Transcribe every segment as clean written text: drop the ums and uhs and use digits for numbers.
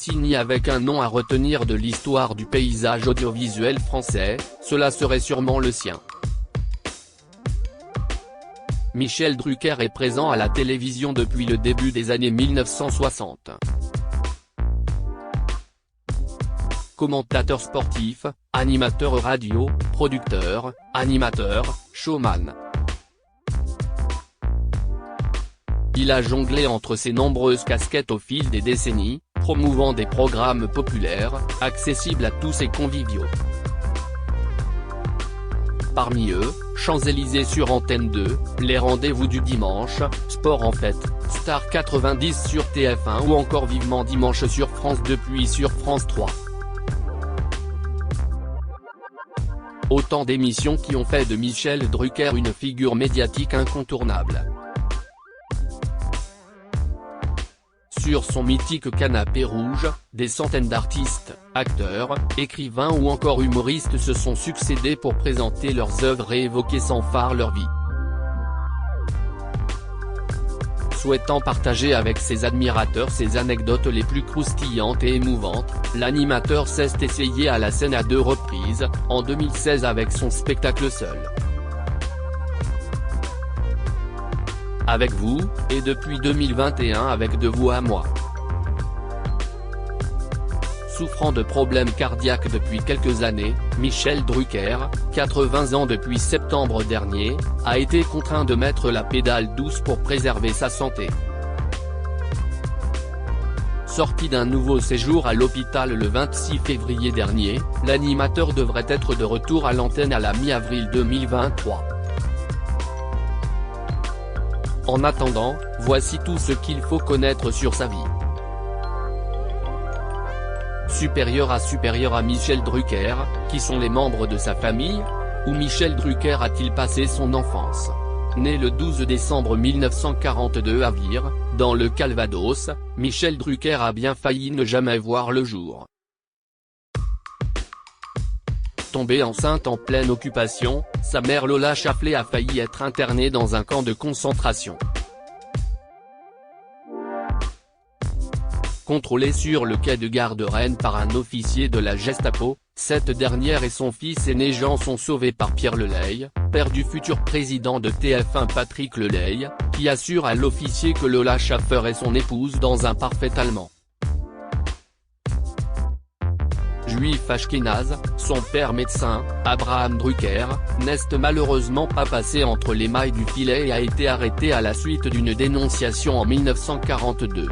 Signé avec un nom à retenir de l'histoire du paysage audiovisuel français, cela serait sûrement le sien. Michel Drucker est présent à la télévision depuis le début des années 1960. Commentateur sportif, animateur radio, producteur, animateur, showman. Il a jonglé entre ses nombreuses casquettes au fil des décennies, promouvant des programmes populaires, accessibles à tous et conviviaux. Parmi eux, Champs-Élysées sur Antenne 2, Les Rendez-vous du dimanche, Sport en fête, Star 90 sur TF1 ou encore Vivement Dimanche sur France 2 puis sur France 3. Autant d'émissions qui ont fait de Michel Drucker une figure médiatique incontournable. Sur son mythique canapé rouge, des centaines d'artistes, acteurs, écrivains ou encore humoristes se sont succédés pour présenter leurs œuvres et évoquer sans phare leur vie. Souhaitant partager avec ses admirateurs ses anecdotes les plus croustillantes et émouvantes, l'animateur s'est essayé à la scène à 2 reprises, en 2016 avec son spectacle Seul. Avec vous, et depuis 2021 avec De vous à moi. Souffrant de problèmes cardiaques depuis quelques années, Michel Drucker, 80 ans depuis septembre dernier, a été contraint de mettre la pédale douce pour préserver sa santé. Sorti d'un nouveau séjour à l'hôpital le 26 février dernier, l'animateur devrait être de retour à l'antenne à la mi-avril 2023. En attendant, voici tout ce qu'il faut connaître sur sa vie. Supérieur à Michel Drucker, qui sont les membres de sa famille? Où Michel Drucker a-t-il passé son enfance? Né le 12 décembre 1942 à Vire, dans le Calvados, Michel Drucker a bien failli ne jamais voir le jour. Tombée enceinte en pleine occupation, sa mère Lola Chaflet a failli être internée dans un camp de concentration. Contrôlée sur le quai de gare de Rennes par un officier de la Gestapo, cette dernière et son fils aîné Jean sont sauvés par Pierre Lelay, père du futur président de TF1 Patrick Lelay, qui assure à l'officier que Lola Schaffer est son épouse dans un parfait allemand. Juif ashkénaze, son père médecin, Abraham Drucker, n'est malheureusement pas passé entre les mailles du filet et a été arrêté à la suite d'une dénonciation en 1942.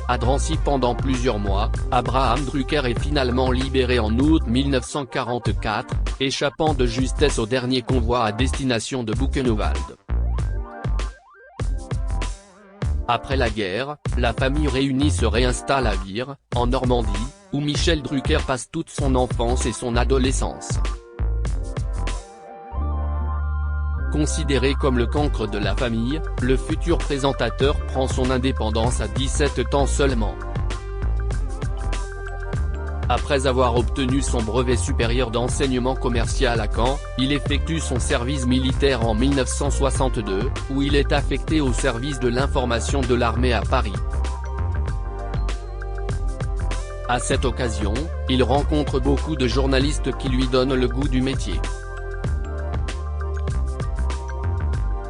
À Drancy pendant plusieurs mois, Abraham Drucker est finalement libéré en août 1944, échappant de justesse au dernier convoi à destination de Buchenwald. Après la guerre, la famille réunie se réinstalle à Vire, en Normandie, où Michel Drucker passe toute son enfance et son adolescence. Considéré comme le cancre de la famille, le futur présentateur prend son indépendance à 17 ans seulement. Après avoir obtenu son brevet supérieur d'enseignement commercial à Caen, il effectue son service militaire en 1962, où il est affecté au service de l'information de l'armée à Paris. À cette occasion, il rencontre beaucoup de journalistes qui lui donnent le goût du métier.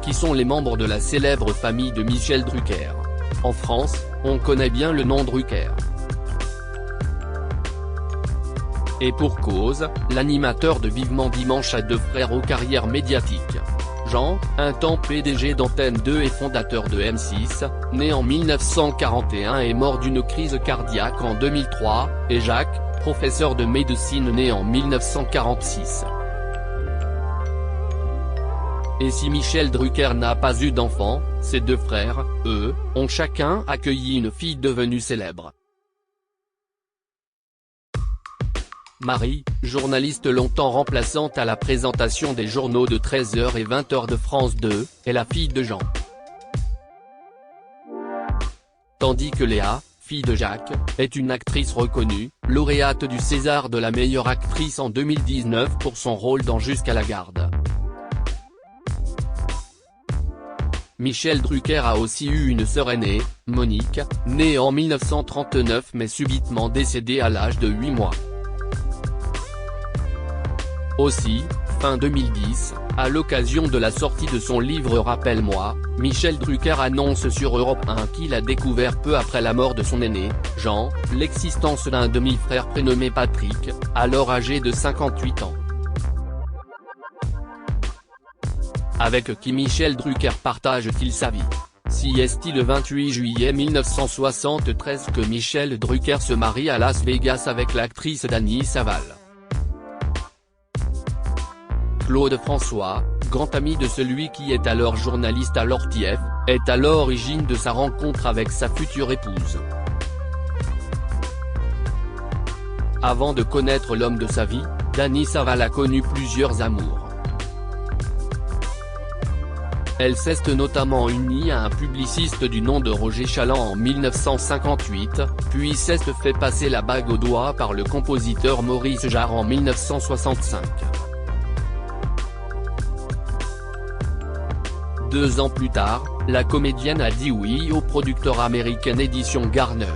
Qui sont les membres de la célèbre famille de Michel Drucker. En France, on connaît bien le nom Drucker. Et pour cause, l'animateur de Vivement Dimanche a 2 frères aux carrières médiatiques. Jean, un temps PDG d'Antenne 2 et fondateur de M6, né en 1941 et mort d'une crise cardiaque en 2003, et Jacques, professeur de médecine né en 1946. Et si Michel Drucker n'a pas eu d'enfant, ses 2 frères, eux, ont chacun accueilli une fille devenue célèbre. Marie, journaliste longtemps remplaçante à la présentation des journaux de 13h et 20h de France 2, est la fille de Jean. Tandis que Léa, fille de Jacques, est une actrice reconnue, lauréate du César de la meilleure actrice en 2019 pour son rôle dans Jusqu'à la garde. Michel Drucker a aussi eu une sœur aînée, Monique, née en 1939 mais subitement décédée à l'âge de 8 mois. Aussi, fin 2010, à l'occasion de la sortie de son livre Rappelle-moi, Michel Drucker annonce sur Europe 1 qu'il a découvert peu après la mort de son aîné, Jean, l'existence d'un demi-frère prénommé Patrick, alors âgé de 58 ans. Avec qui Michel Drucker partage-t-il sa vie? Si est-il le 28 juillet 1973 que Michel Drucker se marie à Las Vegas avec l'actrice Dany Saval. Claude François, grand ami de celui qui est alors journaliste à l'ORTF, est à l'origine de sa rencontre avec sa future épouse. Avant de connaître l'homme de sa vie, Dany Saval a connu plusieurs amours. Elle s'est notamment unie à un publiciste du nom de Roger Chaland en 1958, puis s'est fait passer la bague au doigt par le compositeur Maurice Jarre en 1965. 2 ans plus tard, la comédienne a dit oui au producteur américain Édition Garner.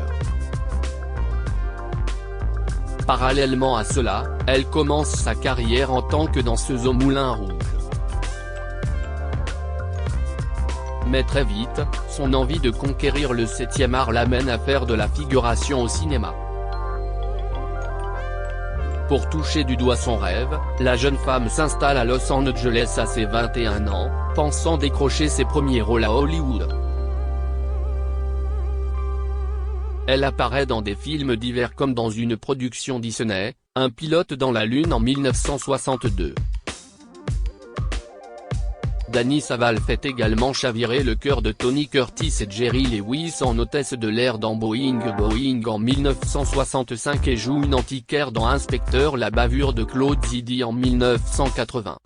Parallèlement à cela, elle commence sa carrière en tant que danseuse au Moulin Rouge. Mais très vite, son envie de conquérir le 7e art l'amène à faire de la figuration au cinéma. Pour toucher du doigt son rêve, la jeune femme s'installe à Los Angeles à ses 21 ans, pensant décrocher ses premiers rôles à Hollywood. Elle apparaît dans des films divers comme dans une production Disney, Un pilote dans la lune en 1962. Dany Saval fait également chavirer le cœur de Tony Curtis et Jerry Lewis en hôtesse de l'air dans Boeing en 1965 et joue une antiquaire dans Inspecteur la bavure de Claude Zidi en 1980.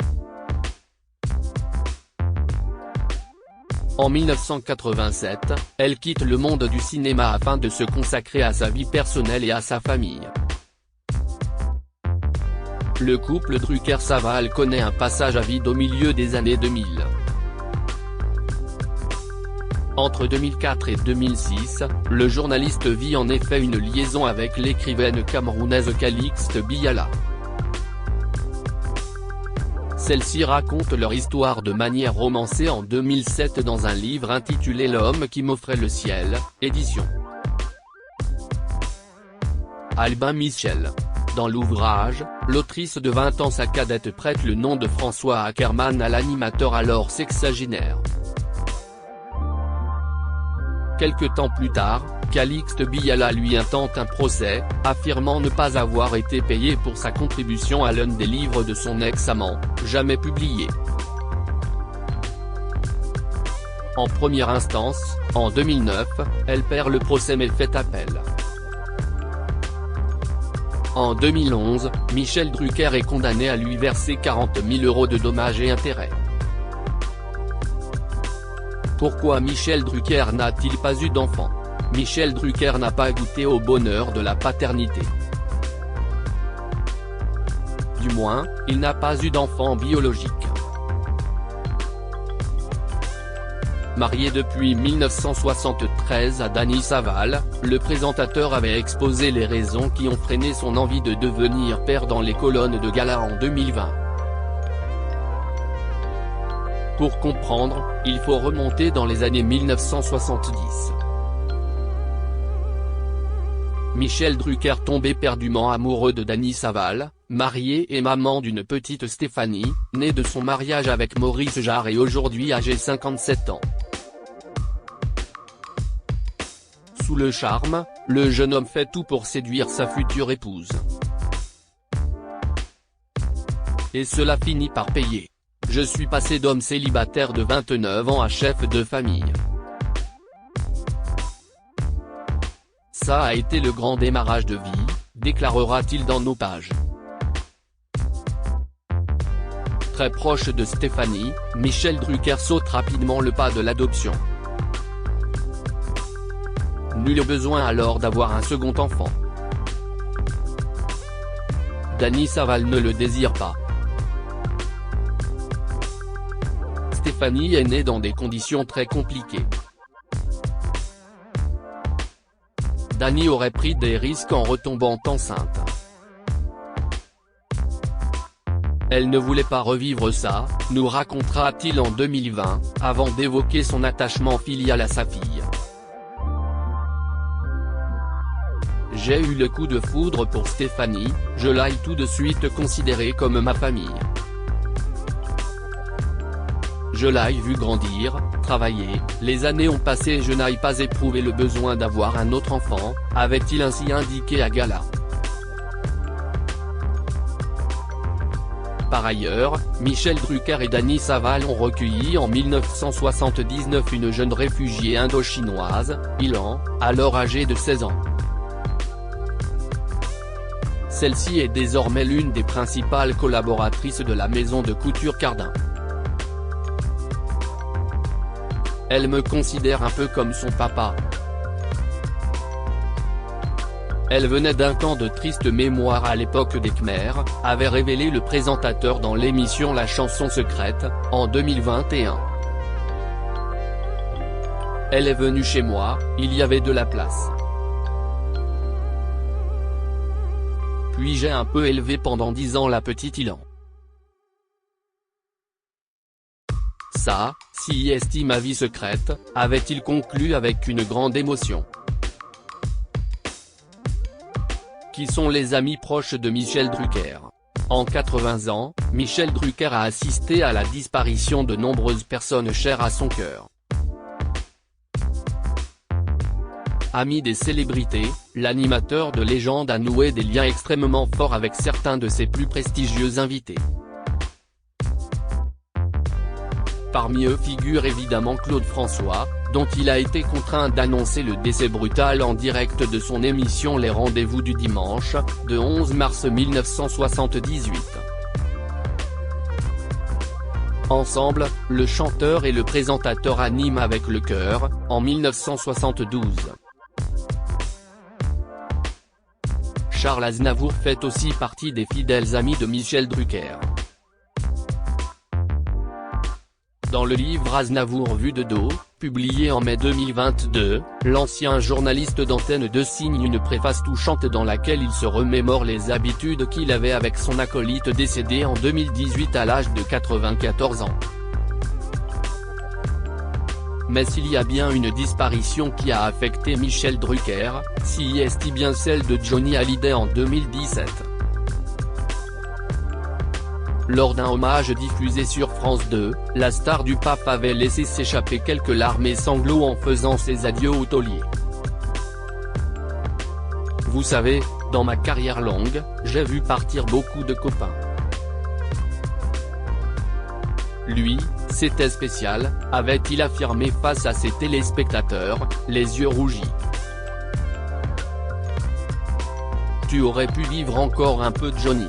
En 1987, elle quitte le monde du cinéma afin de se consacrer à sa vie personnelle et à sa famille. Le couple Drucker-Saval connaît un passage à vide au milieu des années 2000. Entre 2004 et 2006, le journaliste vit en effet une liaison avec l'écrivaine camerounaise Calixte Biala. Celle-ci raconte leur histoire de manière romancée en 2007 dans un livre intitulé L'homme qui m'offrait le ciel, édition Albin Michel. Dans l'ouvrage, l'autrice de 20 ans sa cadette prête le nom de François Ackerman à l'animateur alors sexagénaire. Quelque temps plus tard, Calixte Biala lui intente un procès, affirmant ne pas avoir été payé pour sa contribution à l'un des livres de son ex-amant, jamais publié. En première instance, en 2009, elle perd le procès mais fait appel. En 2011, Michel Drucker est condamné à lui verser 40 000 € de dommages et intérêts. Pourquoi Michel Drucker n'a-t-il pas eu d'enfant? Michel Drucker n'a pas goûté au bonheur de la paternité. Du moins, il n'a pas eu d'enfant biologique. Marié depuis 1973 à Dany Saval, le présentateur avait exposé les raisons qui ont freiné son envie de devenir père dans les colonnes de gala en 2020. Pour comprendre, il faut remonter dans les années 1970. Michel Drucker tombe éperdument amoureux de Dany Saval, mariée et maman d'une petite Stéphanie, née de son mariage avec Maurice Jarre et aujourd'hui âgée 57 ans. Sous le charme, le jeune homme fait tout pour séduire sa future épouse. Et cela finit par payer. Je suis passé d'homme célibataire de 29 ans à chef de famille. Ça a été le grand démarrage de vie, déclarera-t-il dans nos pages. Très proche de Stéphanie, Michel Drucker saute rapidement le pas de l'adoption. Nul besoin alors d'avoir un second enfant. Dany Saval ne le désire pas. Stéphanie est née dans des conditions très compliquées. Dany aurait pris des risques en retombant enceinte. Elle ne voulait pas revivre ça, nous racontera-t-il en 2020, avant d'évoquer son attachement filial à sa fille. J'ai eu le coup de foudre pour Stéphanie, je l'ai tout de suite considérée comme ma famille. Je l'ai vu grandir, travailler, les années ont passé et je n'ai pas éprouvé le besoin d'avoir un autre enfant, avait-il ainsi indiqué à Gala. Par ailleurs, Michel Drucker et Dany Saval ont recueilli en 1979 une jeune réfugiée indo-chinoise, Ilan, alors âgée de 16 ans. Celle-ci est désormais l'une des principales collaboratrices de la maison de couture Cardin. Elle me considère un peu comme son papa. Elle venait d'un camp de triste mémoire à l'époque des Khmers, avait révélé le présentateur dans l'émission La Chanson Secrète, en 2021. Elle est venue chez moi, il y avait de la place. Puis j'ai un peu élevé pendant 10 ans la petite Ilan. Ça, si est ma vie secrète, avait-il conclu avec une grande émotion. Qui sont les amis proches de Michel Drucker? En 80 ans, Michel Drucker a assisté à la disparition de nombreuses personnes chères à son cœur. Ami des célébrités, l'animateur de légende a noué des liens extrêmement forts avec certains de ses plus prestigieux invités. Parmi eux figure évidemment Claude François, dont il a été contraint d'annoncer le décès brutal en direct de son émission Les Rendez-vous du dimanche, de 11 mars 1978. Ensemble, le chanteur et le présentateur animent Avec le cœur, en 1972. Charles Aznavour fait aussi partie des fidèles amis de Michel Drucker. Dans le livre Aznavour vu de dos, publié en mai 2022, l'ancien journaliste d'Antenne 2 signe une préface touchante dans laquelle il se remémore les habitudes qu'il avait avec son acolyte décédé en 2018 à l'âge de 94 ans. Mais s'il y a bien une disparition qui a affecté Michel Drucker, si est bien celle de Johnny Hallyday en 2017. Lors d'un hommage diffusé sur France 2, la star du pape avait laissé s'échapper quelques larmes et sanglots en faisant ses adieux au taulier. Vous savez, dans ma carrière longue, j'ai vu partir beaucoup de copains. Lui, c'était spécial, avait-il affirmé face à ses téléspectateurs, les yeux rougis. Tu aurais pu vivre encore un peu Johnny.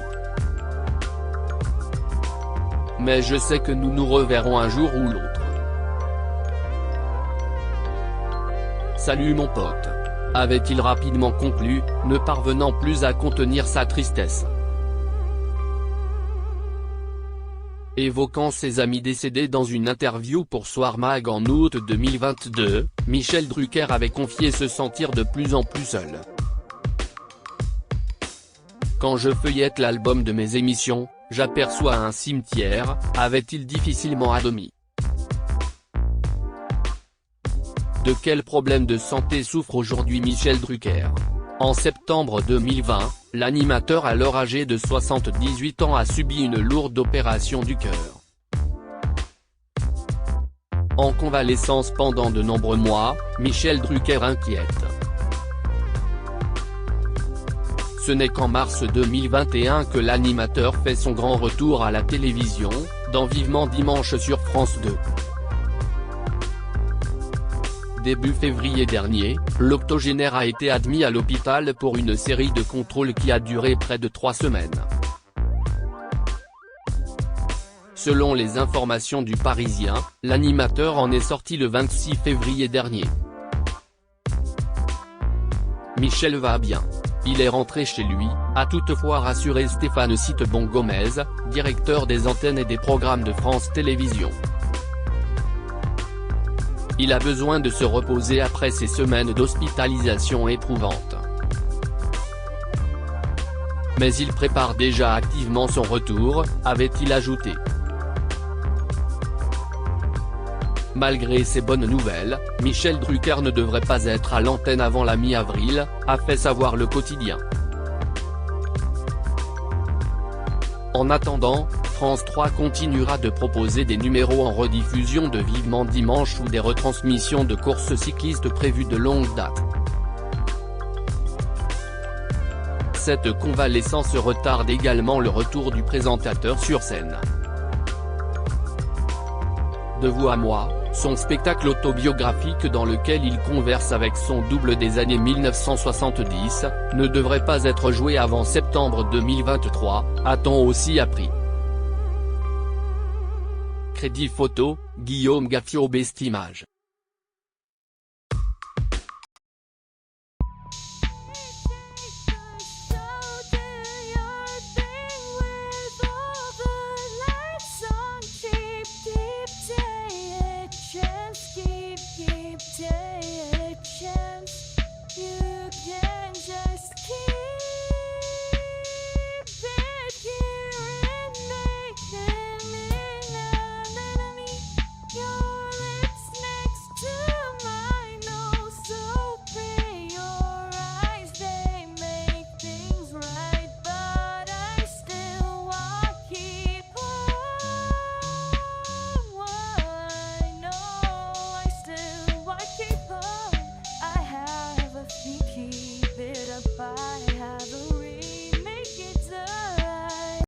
Mais je sais que nous nous reverrons un jour ou l'autre. Salut mon pote. Avait-il rapidement conclu, ne parvenant plus à contenir sa tristesse. Évoquant ses amis décédés dans une interview pour Soir Mag en août 2022, Michel Drucker avait confié se sentir de plus en plus seul. Quand je feuillette l'album de mes émissions, j'aperçois un cimetière, avait-il difficilement admis. De quel problème de santé souffre aujourd'hui Michel Drucker? En septembre 2020, l'animateur alors âgé de 78 ans a subi une lourde opération du cœur. En convalescence pendant de nombreux mois, Michel Drucker inquiète. Ce n'est qu'en mars 2021 que l'animateur fait son grand retour à la télévision, dans Vivement Dimanche sur France 2. Début février dernier, l'octogénaire a été admis à l'hôpital pour une série de contrôles qui a duré près de 3 semaines. Selon les informations du Parisien, l'animateur en est sorti le 26 février dernier. Michel va bien. Il est rentré chez lui, a toutefois rassuré Stéphane Citebon Gomez, directeur des antennes et des programmes de France Télévisions. Il a besoin de se reposer après ces semaines d'hospitalisation éprouvantes. Mais il prépare déjà activement son retour, avait-il ajouté. Malgré ces bonnes nouvelles, Michel Drucker ne devrait pas être à l'antenne avant la mi-avril, a fait savoir Le Quotidien. En attendant, France 3 continuera de proposer des numéros en rediffusion de Vivement Dimanche ou des retransmissions de courses cyclistes prévues de longue date. Cette convalescence retarde également le retour du présentateur sur scène. De vous à moi, son spectacle autobiographique dans lequel il converse avec son double des années 1970, ne devrait pas être joué avant septembre 2023, a-t-on aussi appris. Crédit photo, Guillaume Gaffio Bestimage.